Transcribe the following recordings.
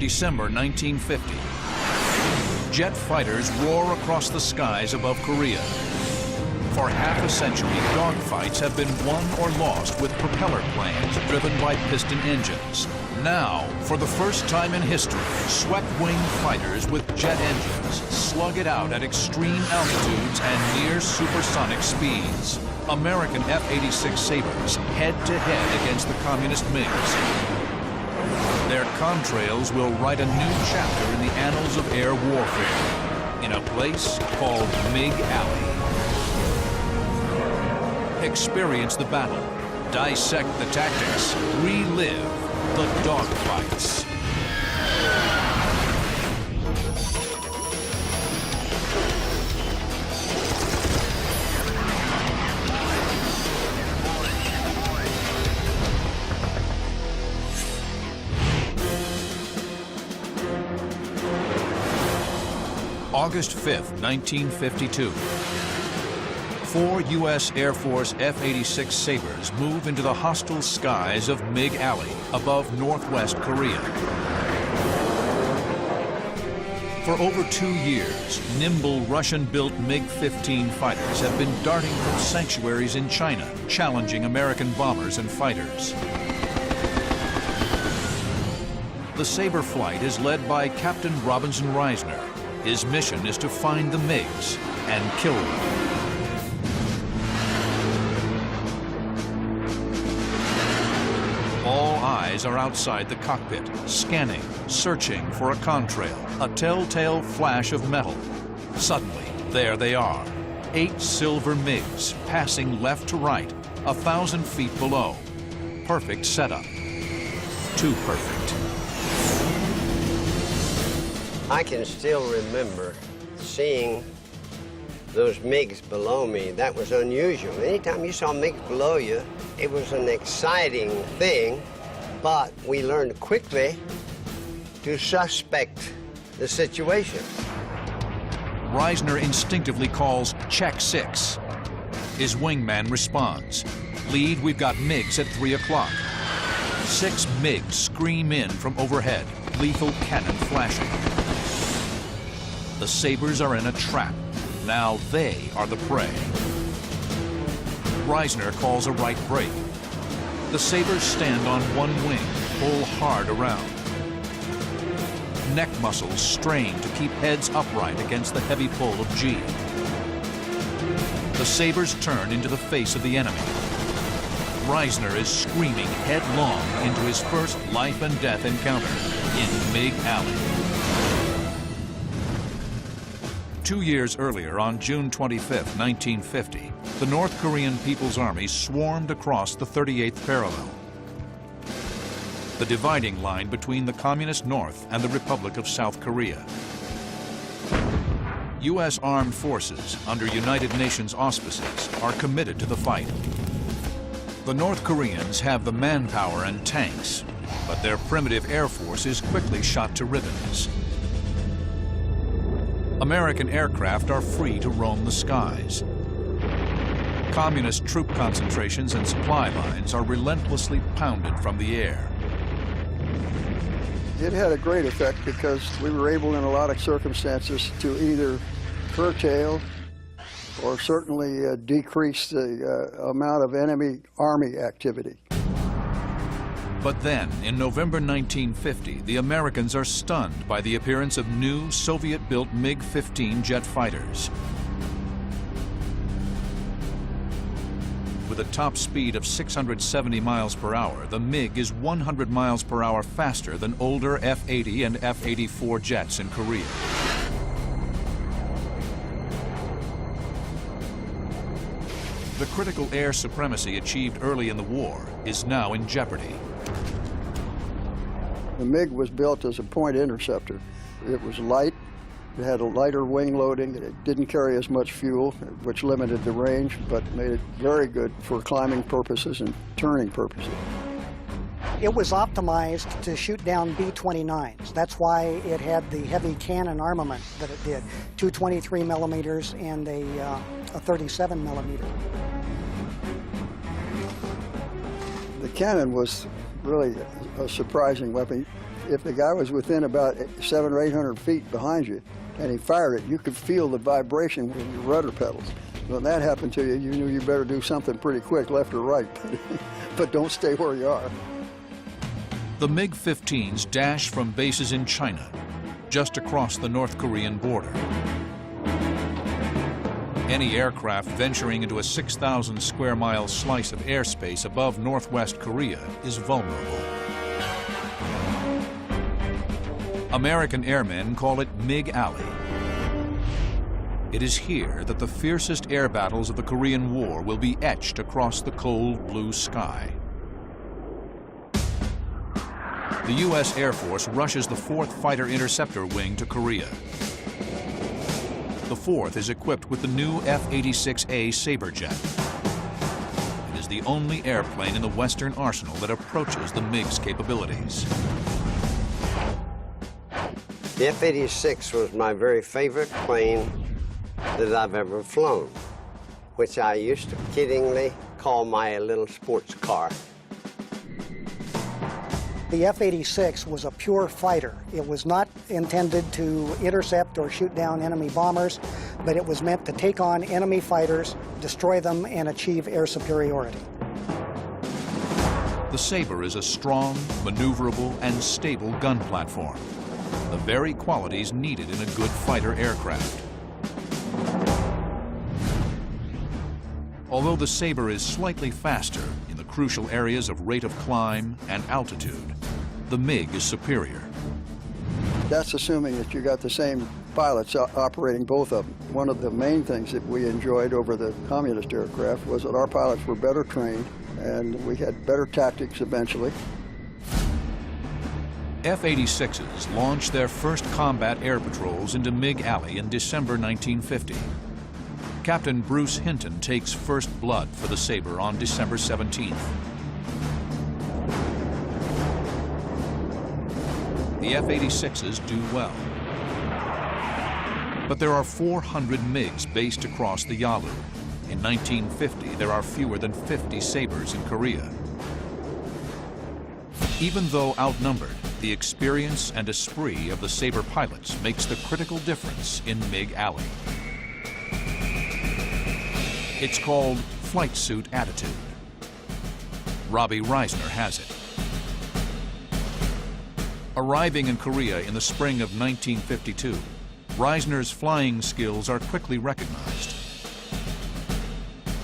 December 1950. Jet fighters roar across the skies above Korea. For half a century, dogfights have been won or lost with propeller planes driven by piston engines. Now, for the first time in history, swept-wing fighters with jet engines slug it out at extreme altitudes and near supersonic speeds. American F-86 Sabres head-to-head against the communist MiGs. Their contrails will write a new chapter in the annals of air warfare in a place called MigAlley. Experience the battle, dissect the tactics, relive the dogfights. August 5th, 1952. 4 U.S. Air Force F-86 Sabres move into the hostile skies of MigAlley above northwest Korea. For over 2 years, nimble Russian-built MiG-15 fighters have been darting from sanctuaries in China, challenging American bombers and fighters. The Sabre flight is led by Captain Robinson Reisner. His mission is to find the MiGs and kill them. All eyes are outside the cockpit, scanning, searching for a contrail, a telltale flash of metal. Suddenly, there they are. 8 silver MiGs passing left to right, 1,000 feet below. Perfect setup. Too perfect. I can still remember seeing those MiGs below me. That was unusual. Anytime you saw MiGs below you, it was an exciting thing, but we learned quickly to suspect the situation. Reisner instinctively calls check 6. His wingman responds. Lead, we've got MiGs at 3 o'clock. 6 MiGs scream in from overhead, lethal cannon flashing. The Sabres are in a trap. Now they are the prey. Reisner calls a right brake. The Sabres stand on one wing, pull hard around. Neck muscles strain to keep heads upright against the heavy pull of G. The Sabres turn into the face of the enemy. Reisner is screaming headlong into his first life and death encounter in MigAlley. 2 years earlier, on June 25th, 1950, the North Korean People's Army swarmed across the 38th parallel, the dividing line between the Communist North and the Republic of South Korea. U.S. armed forces, under United Nations auspices, are committed to the fight. The North Koreans have the manpower and tanks, but their primitive air force is quickly shot to ribbons. American aircraft are free to roam the skies. Communist troop concentrations and supply lines are relentlessly pounded from the air. It had a great effect because we were able in a lot of circumstances to either curtail or certainly decrease the amount of enemy army activity. But then, in November 1950, the Americans are stunned by the appearance of new Soviet-built MiG-15 jet fighters. With a top speed of 670 miles per hour, the MiG is 100 miles per hour faster than older F-80 and F-84 jets in Korea. The critical air supremacy achieved early in the war is now in jeopardy. The MiG was built as a point interceptor. It was light, it had a lighter wing loading, it didn't carry as much fuel, which limited the range, but made it very good for climbing purposes and turning purposes. It was optimized to shoot down B-29s. That's why it had the heavy cannon armament that it did, 223 millimeters and a 37 millimeter. The cannon was really a surprising weapon. If the guy was within about 700 or 800 feet behind you and he fired it, you could feel the vibration in your rudder pedals. When that happened to you, you knew you better do something pretty quick, left or right, but don't stay where you are. The MiG-15s dash from bases in China, just across the North Korean border. Any aircraft venturing into a 6,000 square mile slice of airspace above Northwest Korea is vulnerable. American airmen call it MigAlley. It is here that the fiercest air battles of the Korean War will be etched across the cold blue sky. The U.S. Air Force rushes the 4th Fighter Interceptor Wing to Korea. The 4th is equipped with the new F-86A Saberjet. It is the only airplane in the Western arsenal that approaches the MiG's capabilities. The F-86 was my very favorite plane that I've ever flown, which I used to kiddingly call my little sports car. The F-86 was a pure fighter. It was not intended to intercept or shoot down enemy bombers, but it was meant to take on enemy fighters, destroy them, and achieve air superiority. The Sabre is a strong, maneuverable, and stable gun platform, the very qualities needed in a good fighter aircraft. Although the Sabre is slightly faster in the crucial areas of rate of climb and altitude, the MiG is superior. That's assuming that you got the same pilots operating both of them. One of the main things that we enjoyed over the communist aircraft was that our pilots were better trained and we had better tactics eventually. F-86s launched their first combat air patrols into MigAlley in December 1950. Captain Bruce Hinton takes first blood for the Sabre on December 17th. The F-86s do well. But there are 400 MiGs based across the Yalu. In 1950, there are fewer than 50 Sabres in Korea. Even though outnumbered, the experience and esprit of the Sabre pilots makes the critical difference in MigAlley. It's called flight suit attitude. Robbie Reisner has it. Arriving in Korea in the spring of 1952, Reisner's flying skills are quickly recognized.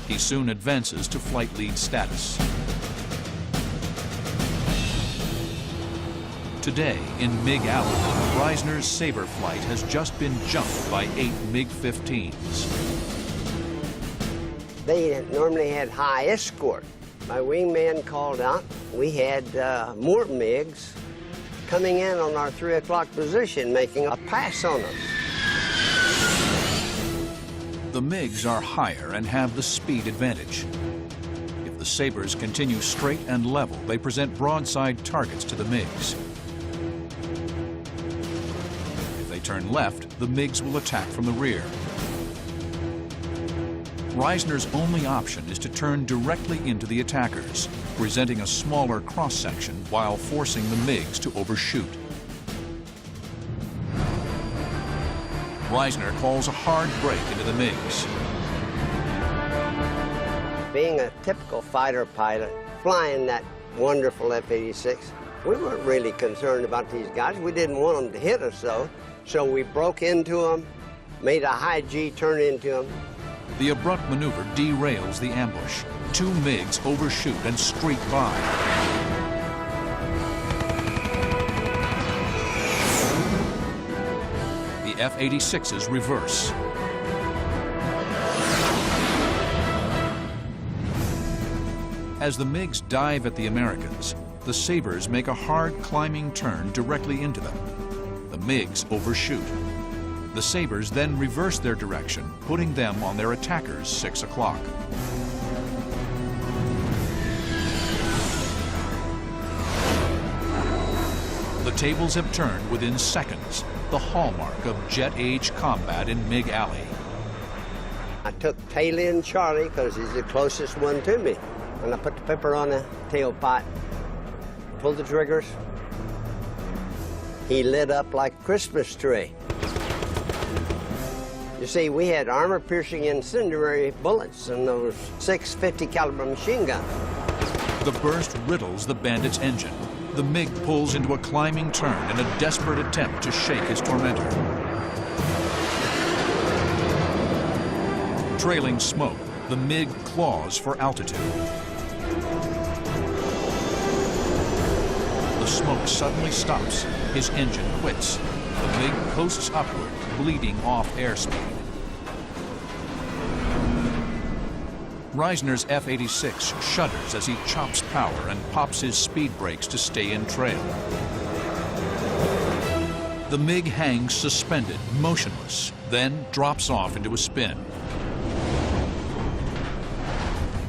He soon advances to flight lead status. Today, in MigAlley, Reisner's Sabre flight has just been jumped by 8 MiG-15s. They normally had high escort. My wingman called out. We had more MiGs coming in on our 3 o'clock position, making a pass on us. The MiGs are higher and have the speed advantage. If the Sabres continue straight and level, they present broadside targets to the MiGs. If they turn left, the MiGs will attack from the rear. Reisner's only option is to turn directly into the attackers, presenting a smaller cross-section while forcing the MiGs to overshoot. Reisner calls a hard break into the MiGs. Being a typical fighter pilot, flying that wonderful F-86, we weren't really concerned about these guys. We didn't want them to hit us, though. So we broke into them, made a high G turn into them. The abrupt maneuver derails the ambush. 2 MiGs overshoot and streak by. The F-86s reverse. As the MiGs dive at the Americans, the Sabres make a hard climbing turn directly into them. The MiGs overshoot. The Sabres then reverse their direction, putting them on their attackers' 6 o'clock. The tables have turned within seconds, the hallmark of jet-age combat in MigAlley. I took Taylor and Charlie because he's the closest one to me. And I put the pepper on the tailpipe, pulled the triggers, he lit up like a Christmas tree. You see, we had armor-piercing incendiary bullets in those 650 caliber machine guns. The burst riddles the bandit's engine. The MiG pulls into a climbing turn in a desperate attempt to shake his tormentor. Trailing smoke, the MiG claws for altitude. The smoke suddenly stops. His engine quits. The MiG coasts upward, bleeding off airspeed. Reisner's F-86 shudders as he chops power and pops his speed brakes to stay in trail. The MiG hangs suspended, motionless, then drops off into a spin.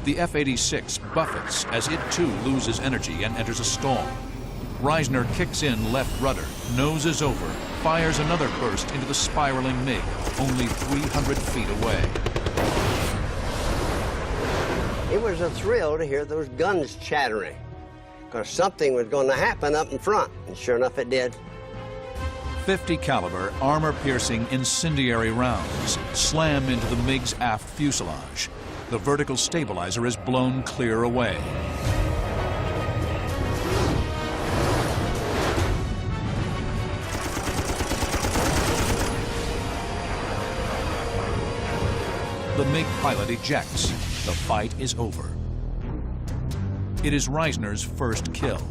The F-86 buffets as it too loses energy and enters a stall. Reisner kicks in left rudder, noses over, fires another burst into the spiraling MiG, only 300 feet away. It was a thrill to hear those guns chattering, because something was going to happen up in front, and sure enough it did. 50 caliber armor-piercing incendiary rounds slam into the MiG's aft fuselage. The vertical stabilizer is blown clear away. The MiG pilot ejects. The fight is over. It is Reisner's first kill.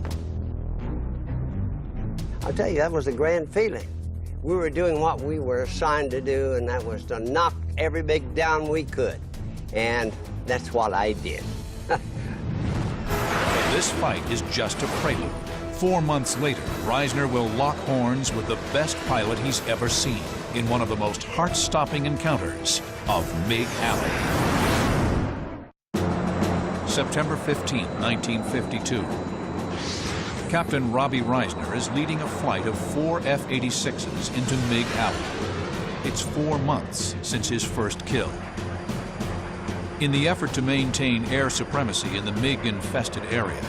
I'll tell you, that was a grand feeling. We were doing what we were assigned to do, and that was to knock every MiG down we could. And that's what I did. But this fight is just a prelude. 4 months later, Reisner will lock horns with the best pilot he's ever seen in one of the most heart-stopping encounters of MigAlley. September 15, 1952. Captain Robbie Reisner is leading a flight of 4 F-86s into MigAlley. It's 4 months since his first kill. In the effort to maintain air supremacy in the MiG-infested area,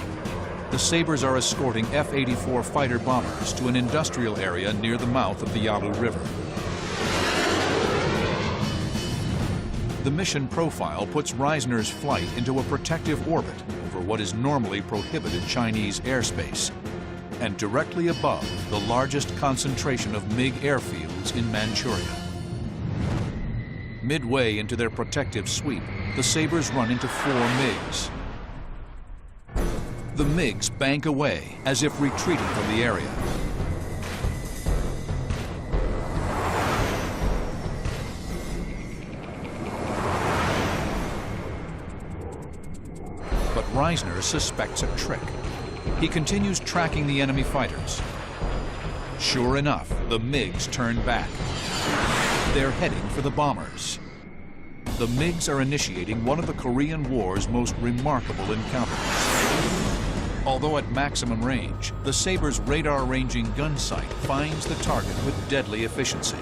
the Sabres are escorting F-84 fighter bombers to an industrial area near the mouth of the Yalu River. The mission profile puts Reisner's flight into a protective orbit over what is normally prohibited Chinese airspace, and directly above the largest concentration of MiG airfields in Manchuria. Midway into their protective sweep, the Sabres run into 4 MiGs. The MiGs bank away as if retreating from the area. But Reisner suspects a trick. He continues tracking the enemy fighters. Sure enough, the MiGs turn back. They're heading for the bombers. The MiGs are initiating one of the Korean War's most remarkable encounters. Although at maximum range, the Sabre's radar-ranging gun sight finds the target with deadly efficiency.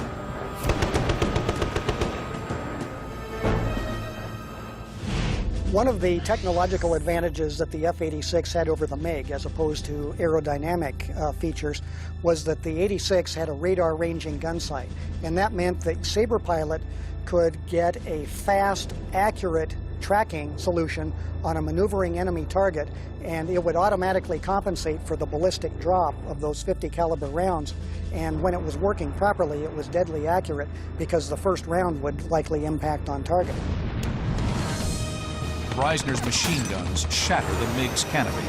One of the technological advantages that the F-86 had over the MiG, as opposed to aerodynamic features, was that the 86 had a radar-ranging gun sight, and that meant that Sabre pilot could get a fast, accurate tracking solution on a maneuvering enemy target, and it would automatically compensate for the ballistic drop of those 50 caliber rounds. And when it was working properly, it was deadly accurate because the first round would likely impact on target. Reisner's machine guns shatter the MiG's canopy.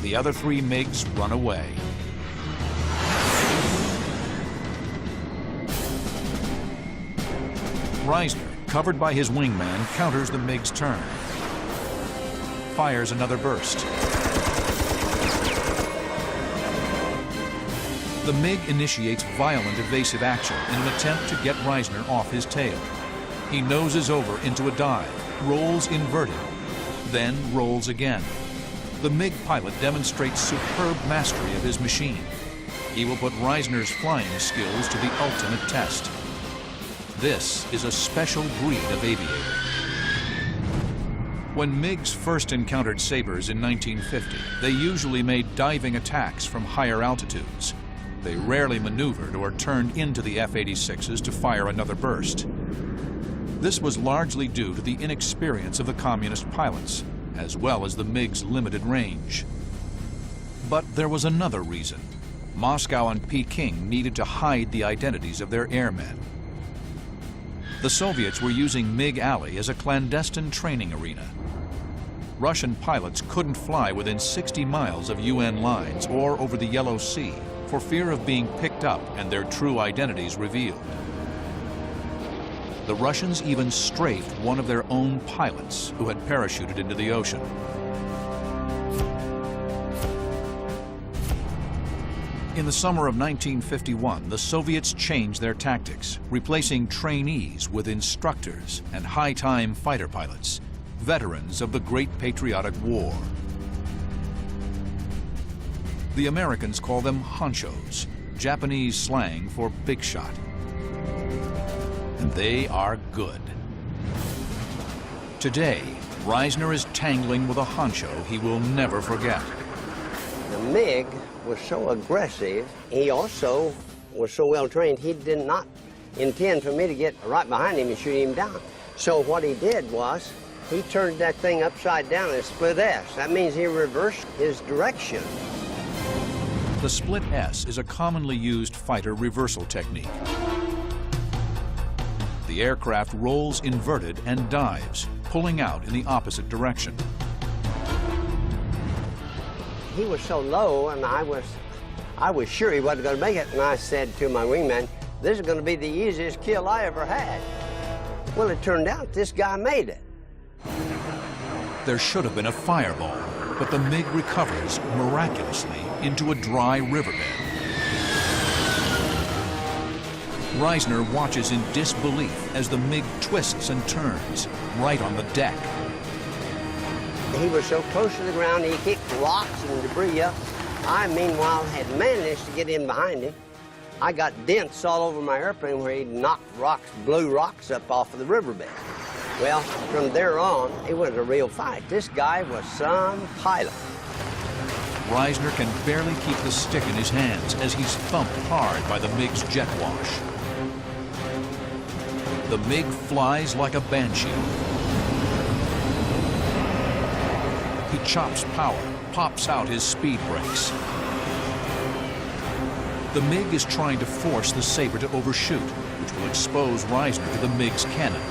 The other 3 MiGs run away. Reisner, covered by his wingman, counters the MiG's turn. Fires another burst. The MiG initiates violent evasive action in an attempt to get Reisner off his tail. He noses over into a dive, rolls inverted, then rolls again. The MiG pilot demonstrates superb mastery of his machine. He will put Reisner's flying skills to the ultimate test. This is a special breed of aviator. When MiGs first encountered Sabres in 1950, they usually made diving attacks from higher altitudes. They rarely maneuvered or turned into the F-86s to fire another burst. This was largely due to the inexperience of the communist pilots, as well as the MiGs' limited range. But there was another reason. Moscow and Peking needed to hide the identities of their airmen. The Soviets were using MigAlley as a clandestine training arena. Russian pilots couldn't fly within 60 miles of UN lines or over the Yellow Sea for fear of being picked up and their true identities revealed. The Russians even strafed one of their own pilots who had parachuted into the ocean. In the summer of 1951, the Soviets changed their tactics, replacing trainees with instructors and high-time fighter pilots, veterans of the Great Patriotic War. The Americans call them honchos, Japanese slang for big shot. And they are good. Today, Reisner is tangling with a honcho he will never forget. The MiG was so aggressive. He also was so well trained, he did not intend for me to get right behind him and shoot him down. So what he did was, he turned that thing upside down in a split S. That means he reversed his direction. The split S is a commonly used fighter reversal technique. The aircraft rolls inverted and dives, pulling out in the opposite direction. He was so low, and I was sure he wasn't going to make it, and I said to my wingman, this is going to be the easiest kill I ever had. Well, it turned out this guy made it. There should have been a fireball, but the MiG recovers miraculously into a dry riverbed. Reisner watches in disbelief as the MiG twists and turns right on the deck. He was so close to the ground, he kicked rocks and debris up. I, meanwhile, had managed to get in behind him. I got dents all over my airplane where he knocked rocks, blew rocks up off of the riverbed. Well, from there on, it was a real fight. This guy was some pilot. Reisner can barely keep the stick in his hands as he's thumped hard by the MiG's jet wash. The MiG flies like a banshee. He chops power, pops out his speed brakes. The MiG is trying to force the Sabre to overshoot, which will expose Reisner to the MiG's cannon.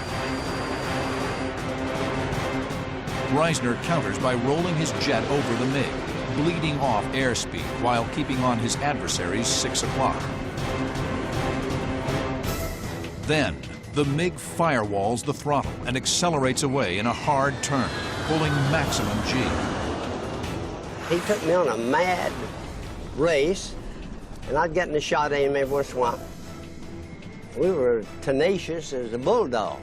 Reisner counters by rolling his jet over the MiG, bleeding off airspeed while keeping on his adversary's 6 o'clock. Then, the MiG firewalls the throttle and accelerates away in a hard turn, pulling maximum G. He took me on a mad race, and I'd get in a shot at him every once in a while. We were tenacious as a bulldog.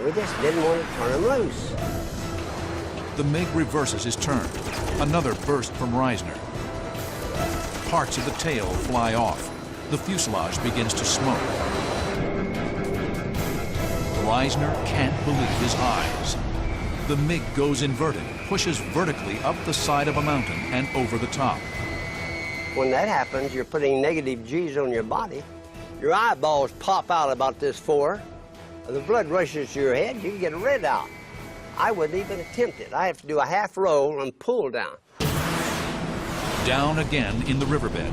We just didn't want to turn him loose. The MiG reverses his turn. Another burst from Reisner. Parts of the tail fly off. The fuselage begins to smoke. Reisner can't believe his eyes. The MiG goes inverted, pushes vertically up the side of a mountain and over the top. When that happens, you're putting negative G's on your body. Your eyeballs pop out about this far. The blood rushes to your head, you can get a red out. I wouldn't even attempt it. I have to do a half roll and pull down. Down again in the riverbed.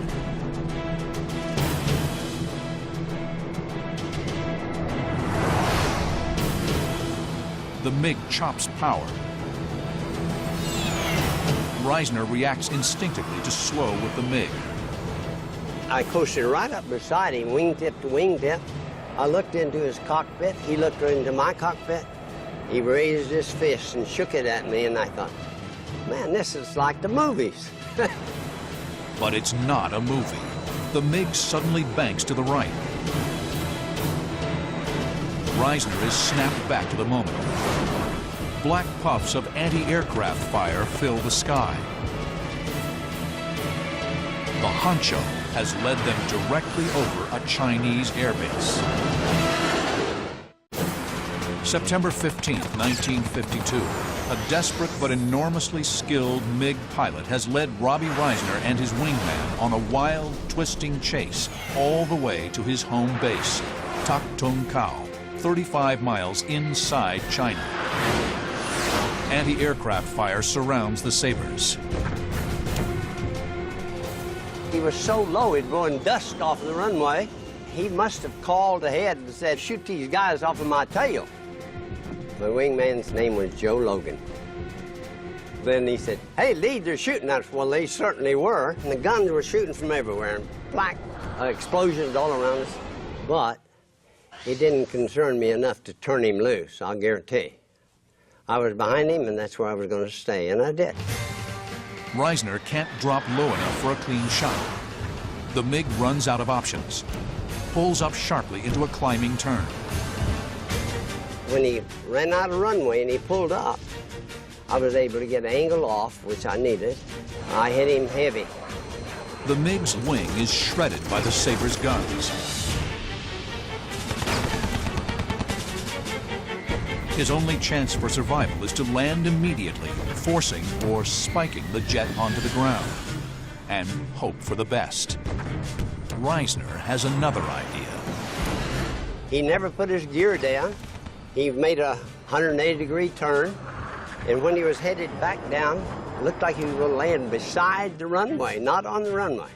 The MiG chops power. Reisner reacts instinctively to slow with the MiG. I coasted right up beside him, wingtip to wingtip. I looked into his cockpit. He looked into my cockpit. He raised his fist and shook it at me, and I thought, man, this is like the movies. But it's not a movie. The MiG suddenly banks to the right. Reisner is snapped back to the moment. Black puffs of anti-aircraft fire fill the sky. The honcho has led them directly over a Chinese airbase. September 15, 1952, a desperate but enormously skilled MiG pilot has led Robbie Reisner and his wingman on a wild, twisting chase all the way to his home base, Tak Tung Kao, 35 miles inside China. Anti-aircraft fire surrounds the Sabres. He was so low, he'd blowing dust off the runway. He must have called ahead and said, shoot these guys off of my tail. My wingman's name was Joe Logan. Then he said, hey, Lee, they're shooting at us. Well, they certainly were. And the guns were shooting from everywhere, and black explosions all around us. But it didn't concern me enough to turn him loose, I'll guarantee. I was behind him, and that's where I was going to stay, and I did. Reisner can't drop low enough for a clean shot. The MiG runs out of options, pulls up sharply into a climbing turn. When he ran out of runway and he pulled up, I was able to get an angle off, which I needed. I hit him heavy. The MiG's wing is shredded by the Sabre's guns. His only chance for survival is to land immediately, forcing or spiking the jet onto the ground, and hope for the best. Reisner has another idea. He never put his gear down. He made a 180-degree turn, and when he was headed back down, it looked like he was going to land beside the runway, not on the runway,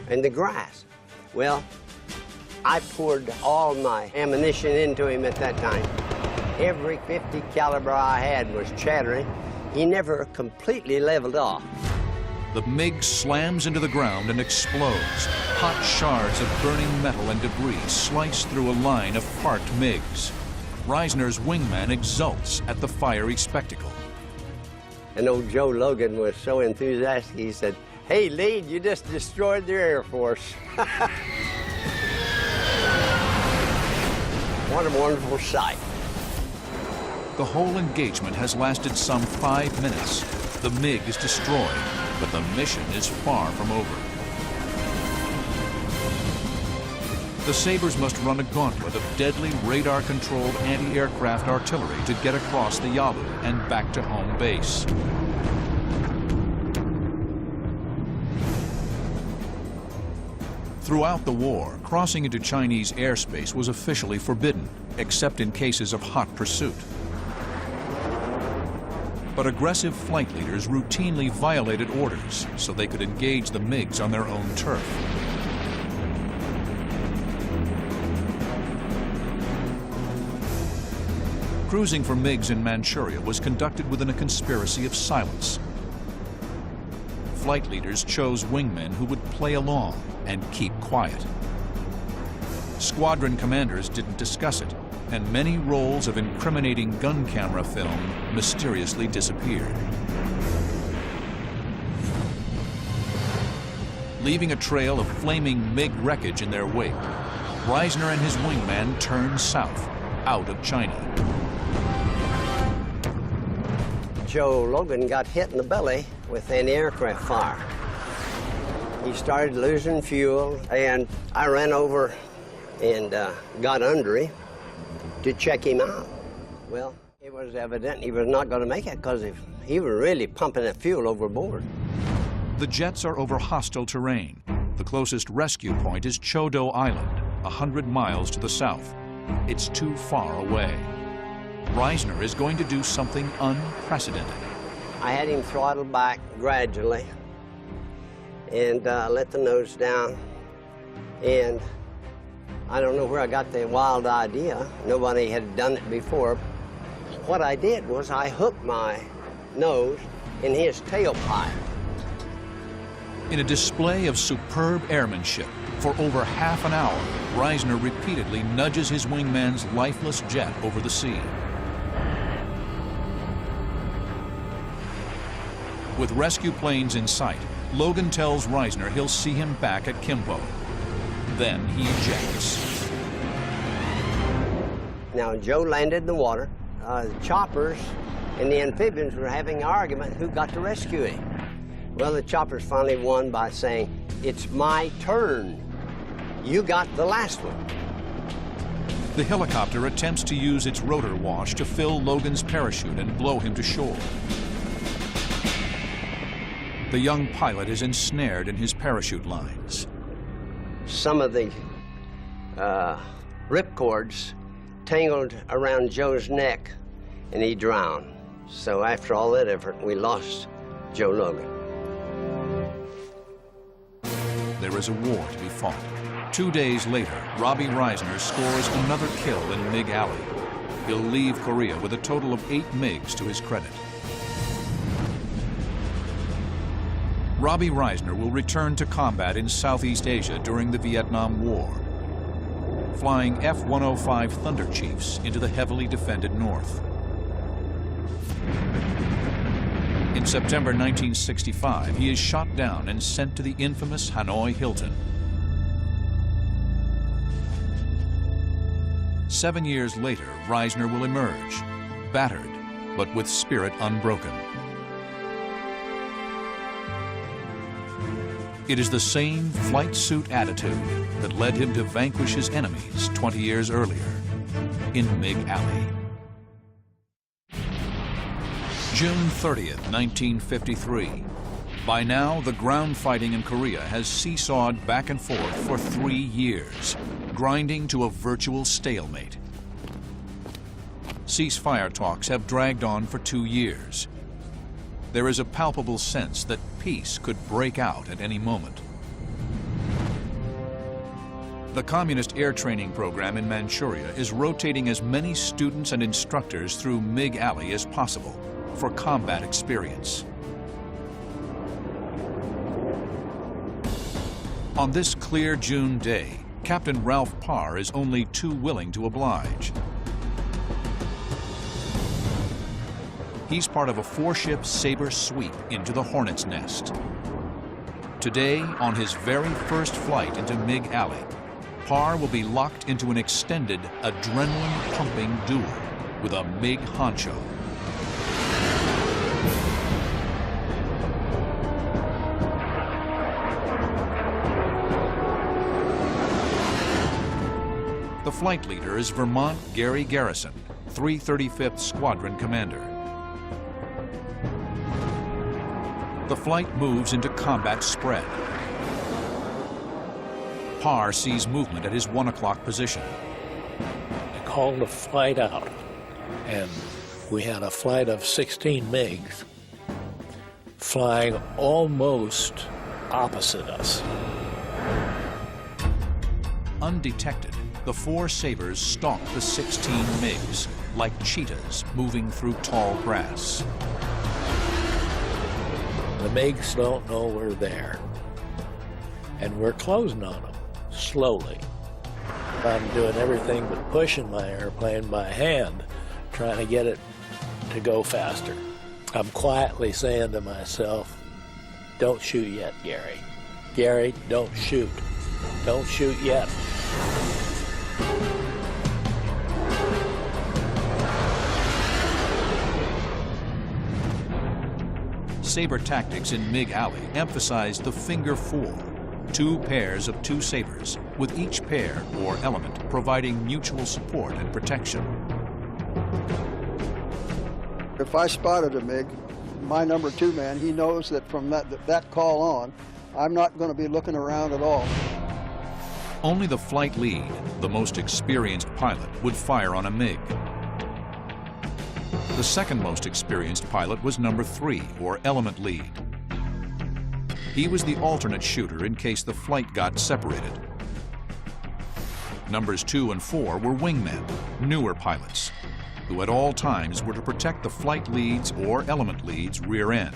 in the grass. Well, I poured all my ammunition into him at that time. Every .50 caliber I had was chattering. He never completely leveled off. The MiG slams into the ground and explodes. Hot shards of burning metal and debris slice through a line of parked MiGs. Reisner's wingman exults at the fiery spectacle. And old Joe Logan was so enthusiastic, he said, hey, Lee, you just destroyed their Air Force. What a wonderful sight. The whole engagement has lasted some 5 minutes. The MiG is destroyed, but the mission is far from over. The Sabres must run a gauntlet of deadly radar-controlled anti-aircraft artillery to get across the Yalu and back to home base. Throughout the war, crossing into Chinese airspace was officially forbidden, except in cases of hot pursuit. But aggressive flight leaders routinely violated orders so they could engage the MiGs on their own turf. Cruising for MiGs in Manchuria was conducted within a conspiracy of silence. Flight leaders chose wingmen who would play along and keep quiet. Squadron commanders didn't discuss it, and many rolls of incriminating gun camera film mysteriously disappeared. Leaving a trail of flaming MiG wreckage in their wake, Reisner and his wingman turned south, out of China. Joe Logan got hit in the belly with anti-aircraft fire. He started losing fuel, and I ran over and got under him to check him out. Well, it was evident he was not going to make it because he was really pumping that fuel overboard. The jets are over hostile terrain. The closest rescue point is Chodo Island, 100 miles to the south. It's too far away. Reisner is going to do something unprecedented. I had him throttled back gradually and let the nose down. And I don't know where I got the wild idea. Nobody had done it before. What I did was I hooked my nose in his tailpipe. In a display of superb airmanship, for over half an hour, Reisner repeatedly nudges his wingman's lifeless jet over the sea. With rescue planes in sight, Logan tells Reisner he'll see him back at Kimpo. Then he ejects. Now, Joe landed in the water. The choppers and the amphibians were having an argument who got to rescue him. Well, the choppers finally won by saying, "It's my turn. You got the last one." The helicopter attempts to use its rotor wash to fill Logan's parachute and blow him to shore. The young pilot is ensnared in his parachute lines. Some of the ripcords tangled around Joe's neck, and he drowned. So after all that effort, we lost Joe Logan. There is a war to be fought. 2 days later, Robbie Reisner scores another kill in MigAlley. He'll leave Korea with a total of 8 MiGs to his credit. Robbie Reisner will return to combat in Southeast Asia during the Vietnam War, flying F-105 Thunder Chiefs into the heavily defended north. In September 1965, he is shot down and sent to the infamous Hanoi Hilton. 7 years later, Reisner will emerge, battered, but with spirit unbroken. It is the same flight suit attitude that led him to vanquish his enemies 20 years earlier in MigAlley. June 30th, 1953. By now, the ground fighting in Korea has seesawed back and forth for 3 years, grinding to a virtual stalemate. Ceasefire talks have dragged on for 2 years. There is a palpable sense that peace could break out at any moment. The Communist air training program in Manchuria is rotating as many students and instructors through MigAlley as possible for combat experience. On this clear June day, Captain Ralph Parr is only too willing to oblige. He's part of a 4-ship Sabre sweep into the Hornet's Nest. Today, on his very first flight into MigAlley, Parr will be locked into an extended, adrenaline-pumping duel with a MiG honcho. The flight leader is Vermont Gary Garrison, 335th Squadron Commander. The flight moves into combat spread. Parr sees movement at his 1 o'clock position. They called the flight out, and we had a flight of 16 MiGs flying almost opposite us. Undetected, the 4 Sabres stalk the 16 MiGs like cheetahs moving through tall grass. The MiGs don't know we're there, and we're closing on them, slowly. I'm doing everything but pushing my airplane by hand, trying to get it to go faster. I'm quietly saying to myself, don't shoot yet, Gary. Gary, don't shoot. Don't shoot yet. Sabre tactics in MigAlley emphasize the finger 4, 2 pairs of 2 sabers, with each pair or element providing mutual support and protection. If I spotted a MiG, my number 2 man, he knows that from that call on, I'm not going to be looking around at all. Only the flight lead, the most experienced pilot, would fire on a MiG. The second most experienced pilot was number 3, or element lead. He was the alternate shooter in case the flight got separated. Numbers 2 and 4 were wingmen, newer pilots, who at all times were to protect the flight lead's or element lead's rear end.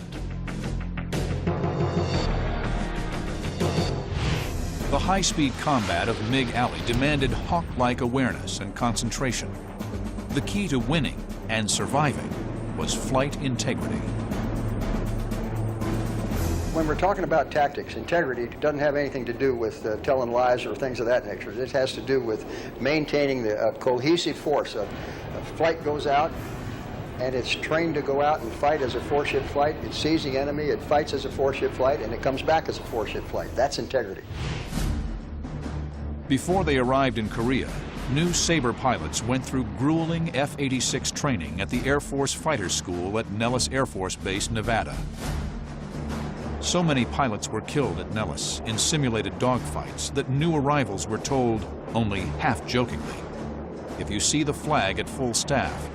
The high-speed combat of MigAlley demanded hawk-like awareness and concentration. The key to winning and surviving was flight integrity. When we're talking about tactics, integrity doesn't have anything to do with telling lies or things of that nature. It has to do with maintaining the cohesive force. A flight goes out, and it's trained to go out and fight as a 4-ship flight. It sees the enemy, it fights as a 4-ship flight, and it comes back as a 4-ship flight. That's integrity. Before they arrived in Korea, New Sabre pilots went through grueling F-86 training at the Air Force Fighter School at Nellis Air Force Base, Nevada. So many pilots were killed at Nellis in simulated dogfights that new arrivals were told, only half-jokingly, "If you see the flag at full staff,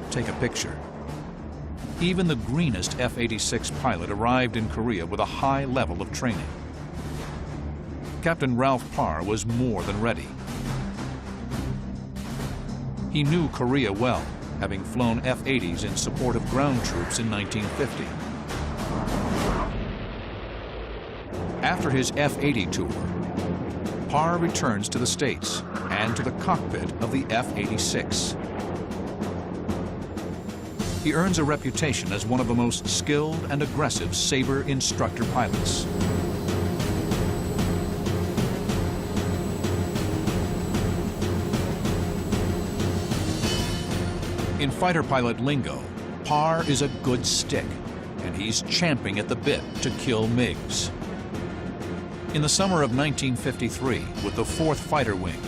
take a picture." Even the greenest F-86 pilot arrived in Korea with a high level of training. Captain Ralph Parr was more than ready. He knew Korea well, having flown F-80s in support of ground troops in 1950. After his F-80 tour, Parr returns to the States and to the cockpit of the F-86. He earns a reputation as one of the most skilled and aggressive Sabre instructor pilots. In fighter pilot lingo, Parr is a good stick, and he's champing at the bit to kill MiGs. In the summer of 1953, with the 4th Fighter Wing,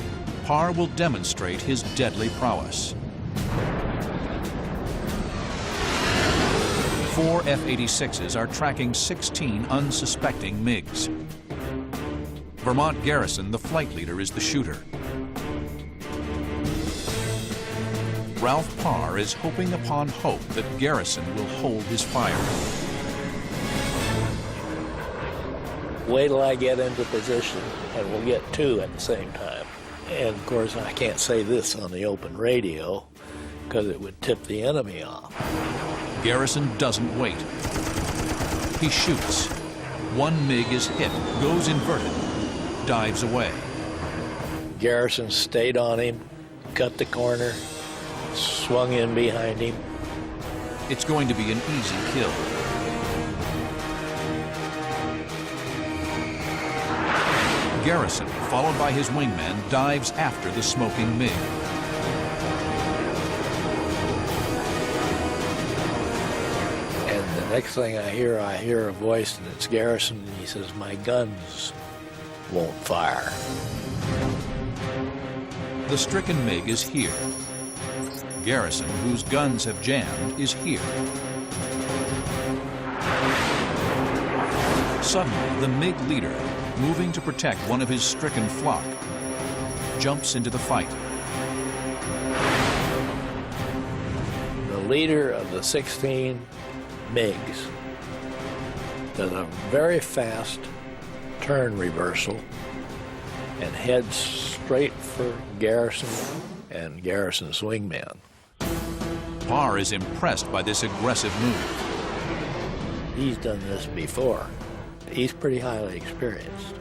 Parr will demonstrate his deadly prowess. 4 F-86s are tracking 16 unsuspecting MiGs. Vermont Garrison, the flight leader, is the shooter. Ralph Parr is hoping upon hope that Garrison will hold his fire. Wait till I get into position, and we'll get 2 at the same time. And of course, I can't say this on the open radio because it would tip the enemy off. Garrison doesn't wait. He shoots. One MiG is hit, goes inverted, dives away. Garrison stayed on him, cut the corner, swung in behind him. It's going to be an easy kill. Garrison, followed by his wingman, dives after the smoking MiG. And the next thing I hear a voice, and it's Garrison, and he says, "My guns won't fire." The stricken MiG is here. Garrison, whose guns have jammed, is here. Suddenly, the MiG leader, moving to protect one of his stricken flock, jumps into the fight. The leader of the 16 MiGs does a very fast turn reversal and heads straight for Garrison and Garrison's wingman. Parr is impressed by this aggressive move. He's done this before. He's pretty highly experienced.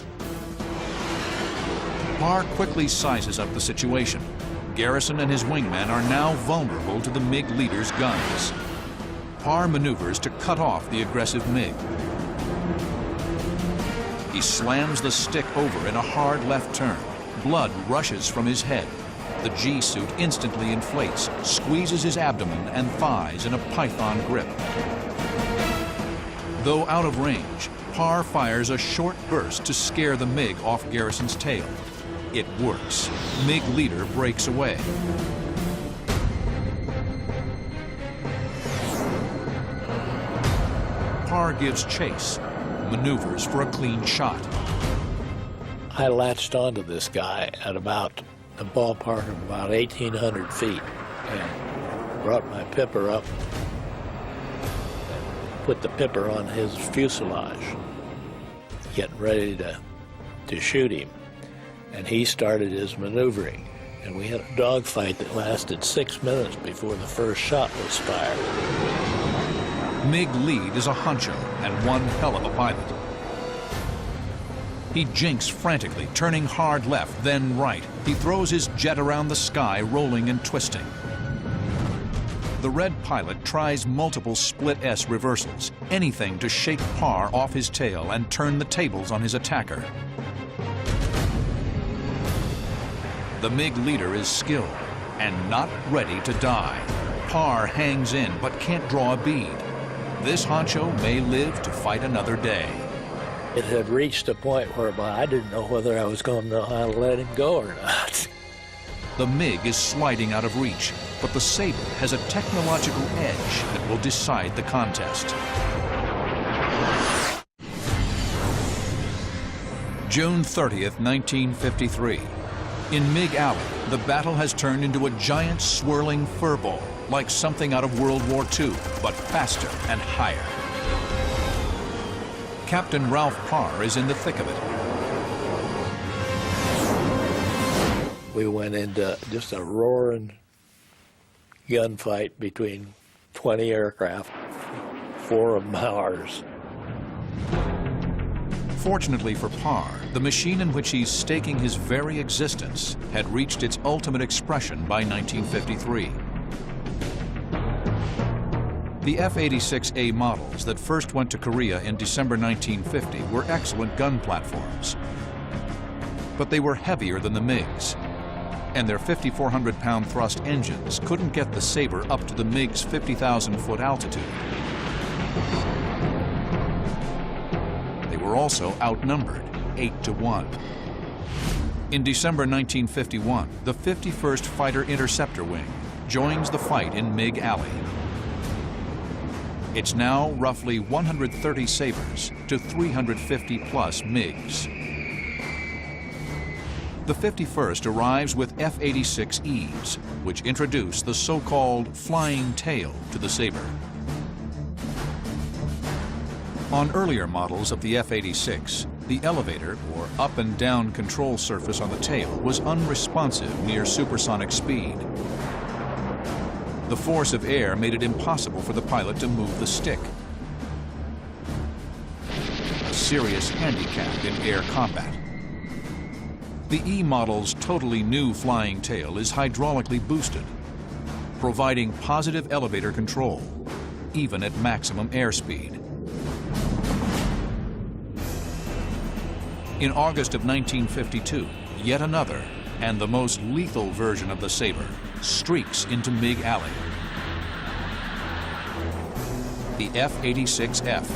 Parr quickly sizes up the situation. Garrison and his wingman are now vulnerable to the MiG leader's guns. Parr maneuvers to cut off the aggressive MiG. He slams the stick over in a hard left turn. Blood rushes from his head. The G-suit instantly inflates, squeezes his abdomen and thighs in a python grip. Though out of range, Parr fires a short burst to scare the MiG off Garrison's tail. It works. MiG leader breaks away. Parr gives chase, maneuvers for a clean shot. I latched onto this guy at about a ballpark of about 1,800 feet and brought my pipper up and put the pipper on his fuselage, getting ready to shoot him. And he started his maneuvering. And we had a dogfight that lasted 6 minutes before the first shot was fired. MiG lead is a honcho and one hell of a pilot. He jinks frantically, turning hard left, then right. He throws his jet around the sky, rolling and twisting. The red pilot tries multiple split S reversals, anything to shake Parr off his tail and turn the tables on his attacker. The MiG leader is skilled and not ready to die. Parr hangs in but can't draw a bead. This honcho may live to fight another day. It had reached a point whereby I didn't know whether I was going to know how to let him go or not. The MiG is sliding out of reach, but the Sabre has a technological edge that will decide the contest. June 30th, 1953. In Mig Alley, the battle has turned into a giant swirling furball, like something out of World War II, but faster and higher. Captain Ralph Parr is in the thick of it. We went into just a roaring gunfight between 20 aircraft, 4 of them ours. Fortunately for Parr, the machine in which he's staking his very existence had reached its ultimate expression by 1953. The F-86A models that first went to Korea in December 1950 were excellent gun platforms. But they were heavier than the MiGs, and their 5,400-pound thrust engines couldn't get the Sabre up to the MiG's 50,000-foot altitude. They were also outnumbered 8-1. In December 1951, the 51st Fighter Interceptor Wing joins the fight in Mig Alley. It's now roughly 130 Sabres to 350-plus MiGs. The 51st arrives with F-86Es, which introduce the so-called flying tail to the Sabre. On earlier models of the F-86, the elevator, or up and down control surface on the tail, was unresponsive near supersonic speed. The force of air made it impossible for the pilot to move the stick. A serious handicap in air combat. The E-model's totally new flying tail is hydraulically boosted, providing positive elevator control, even at maximum airspeed. In August of 1952, yet another, and the most lethal version of the Sabre, streaks into Mig Alley. The F-86F.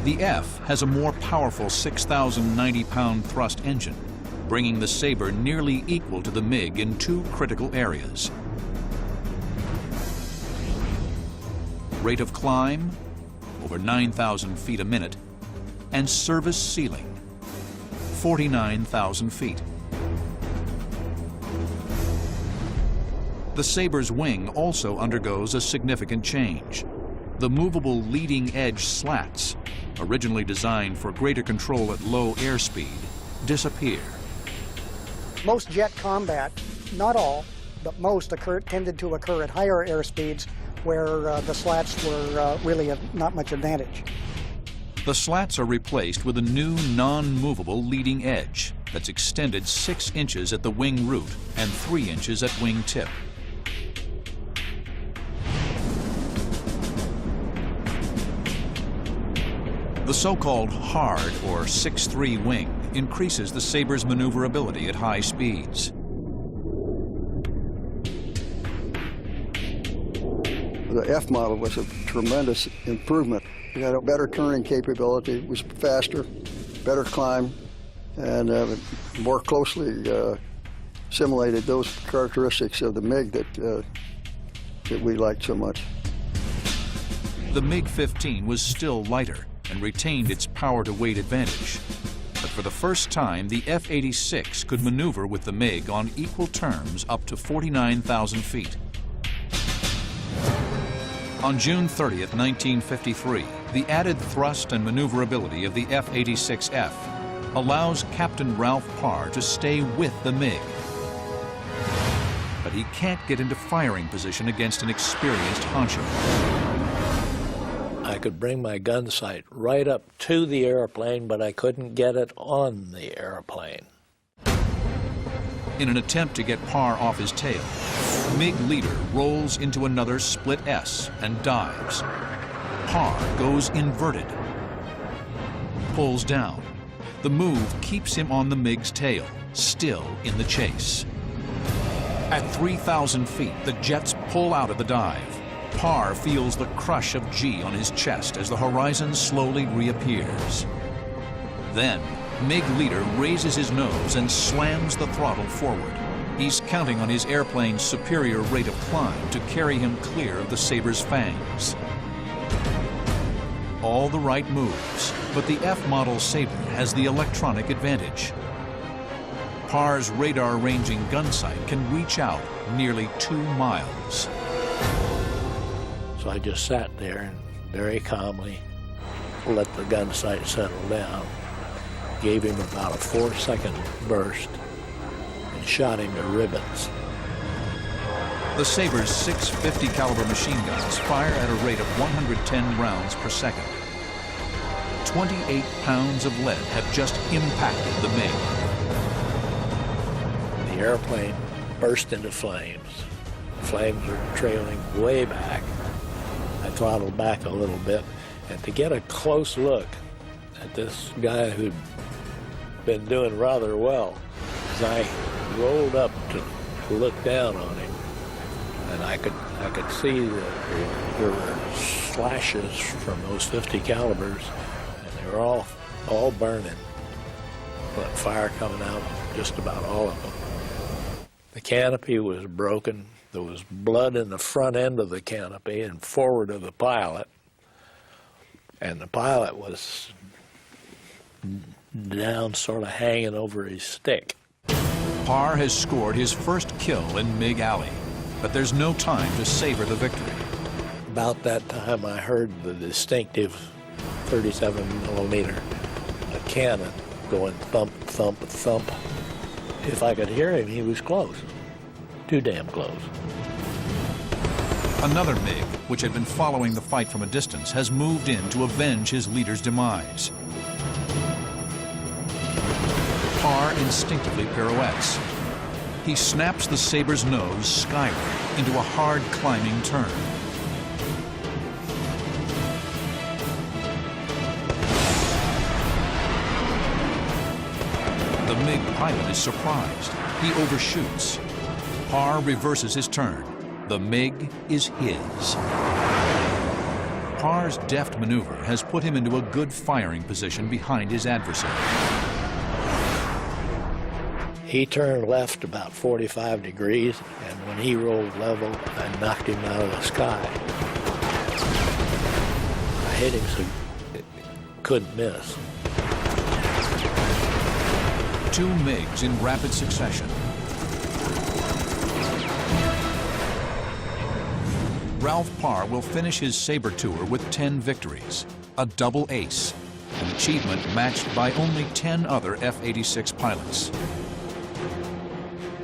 The F has a more powerful 6,090-pound thrust engine, bringing the Sabre nearly equal to the MiG in 2 critical areas. Rate of climb, over 9,000 feet a minute, and service ceiling, 49,000 feet. The Sabre's wing also undergoes a significant change. The movable leading edge slats, originally designed for greater control at low airspeed, disappear. Most jet combat, not all, but most tended to occur at higher airspeeds where the slats were really of not much advantage. The slats are replaced with a new non-movable leading edge that's extended 6 inches at the wing root and 3 inches at wing tip. The so-called hard or 6-3 wing increases the Sabre's maneuverability at high speeds. The F model was a tremendous improvement. It had a better turning capability, it was faster, better climb, and more closely simulated those characteristics of the MiG that we liked so much. The MiG-15 was still lighter and retained its power-to-weight advantage. But for the first time, the F-86 could maneuver with the MiG on equal terms up to 49,000 feet. On June 30th, 1953, the added thrust and maneuverability of the F-86F allows Captain Ralph Parr to stay with the MiG. But he can't get into firing position against an experienced honcho. I could bring my gun sight right up to the airplane, but I couldn't get it on the airplane. In an attempt to get Parr off his tail, MiG leader rolls into another split S and dives. Parr goes inverted, pulls down. The move keeps him on the MiG's tail, still in the chase. At 3,000 feet, the jets pull out of the dive. Parr feels the crush of G on his chest as the horizon slowly reappears. Then, MiG leader raises his nose and slams the throttle forward. He's counting on his airplane's superior rate of climb to carry him clear of the Saber's fangs. All the right moves, but the F-model Saber has the electronic advantage. Parr's radar-ranging gun sight can reach out nearly 2 miles. So I just sat there and very calmly let the gun sight settle down, gave him about a 4-second burst, and shot him to ribbons. The Saber's 650 caliber machine guns fire at a rate of 110 rounds per second. 28 pounds of lead have just impacted the MiG. The airplane burst into flames. The flames were trailing way back. I throttled back a little bit, and to get a close look at this guy who'd been doing rather well, as I rolled up to look down on him, and I could see that there were slashes from those 50 calibers, and they were all burning, but fire coming out of just about all of them. The canopy was broken. There was blood in the front end of the canopy and forward of the pilot, and the pilot was down, sort of hanging over his stick. Parr has scored his first kill in MiG Alley, but there's no time to savor the victory. About that time, I heard the distinctive 37mm cannon going thump, thump, thump. If I could hear him, he was close. Too damn close. Another MiG, which had been following the fight from a distance, has moved in to avenge his leader's demise. Parr instinctively pirouettes. He snaps the Saber's nose skyward into a hard climbing turn. The MiG pilot is surprised. He overshoots. Parr reverses his turn. The MiG is his. Parr's deft maneuver has put him into a good firing position behind his adversary. He turned left about 45 degrees, and when he rolled level, I knocked him out of the sky. I hit him so he couldn't miss. 2 MiGs in rapid succession. Ralph Parr will finish his Saber tour with 10 victories, a double ace, an achievement matched by only 10 other F-86 pilots.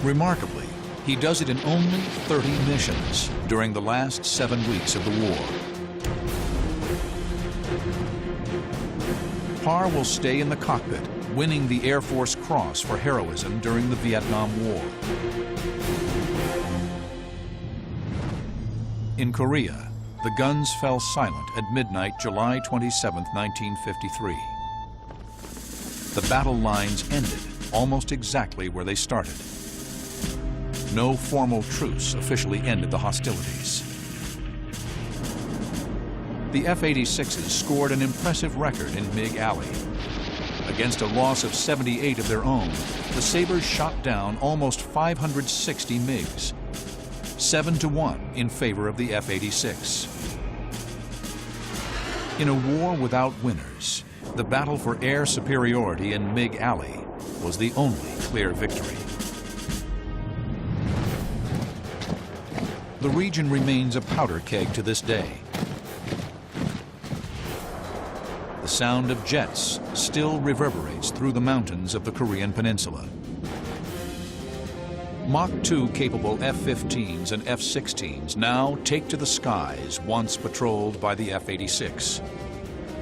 Remarkably, he does it in only 30 missions during the last 7 weeks of the war. Parr will stay in the cockpit, winning the Air Force Cross for heroism during the Vietnam War. In Korea, the guns fell silent at midnight, July 27, 1953. The battle lines ended almost exactly where they started. No formal truce officially ended the hostilities. The F-86s scored an impressive record in MiG Alley. Against a loss of 78 of their own, the Sabres shot down almost 560 MiGs, 7-1 in favor of the F-86. In a war without winners, the battle for air superiority in MiG Alley was the only clear victory. The region remains a powder keg to this day. The sound of jets still reverberates through the mountains of the Korean Peninsula. Mach 2 capable F-15s and F-16s now take to the skies once patrolled by the F-86.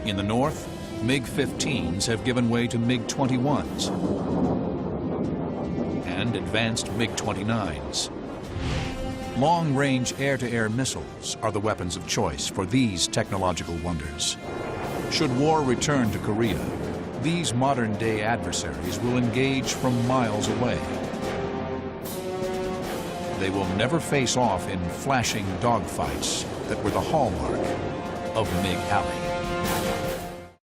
In the north, MiG-15s have given way to MiG-21s and advanced MiG-29s. Long-range air-to-air missiles are the weapons of choice for these technological wonders. Should war return to Korea, these modern-day adversaries will engage from miles away. They will never face off in flashing dogfights that were the hallmark of MiG Alley.